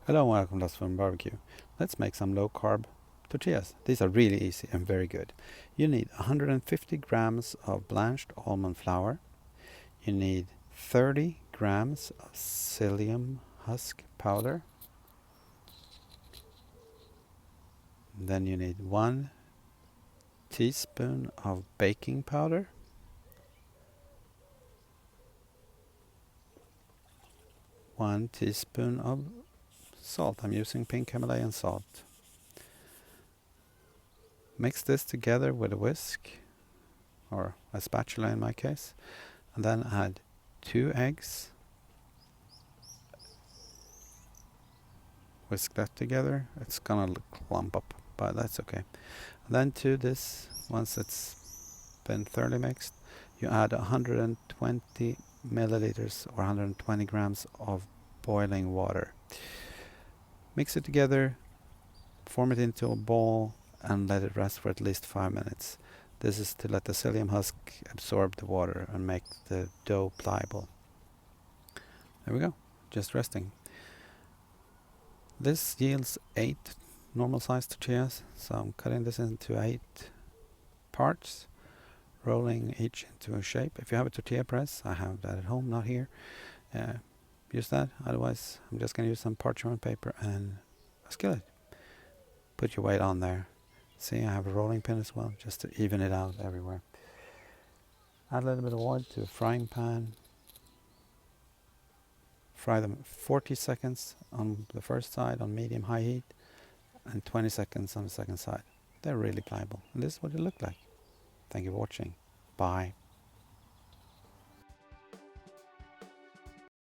Hello and welcome to Swim Barbecue. Let's make some low carb tortillas. These are really easy and very good. You need 150 grams of blanched almond flour. You need 30 grams of psyllium husk powder. Then you need 1 teaspoon of baking powder. 1 teaspoon of salt. I'm using pink Himalayan salt. Mix this together with a whisk, or a spatula in my case, and then add 2 eggs. Whisk that together. It's gonna clump up, but that's okay. And then to this, once it's been thoroughly mixed, you add 120 milliliters or 120 grams of boiling water. Mix it together, form it into a ball, and let it rest for at least 5 minutes. This is to let the psyllium husk absorb the water and make the dough pliable. There we go, just resting. This yields 8 normal sized tortillas, so I'm cutting this into 8 parts, rolling each into a shape. If you have a tortilla press, I have that at home, not here, use that. Otherwise, I'm just going to use some parchment paper and a skillet. Put your weight on there. See, I have a rolling pin as well, just to even it out everywhere. Add a little bit of oil to a frying pan. Fry them 40 seconds on the first side on medium-high heat and 20 seconds on the second side. They're really pliable. And this is what it looked like. Thank you for watching. Bye.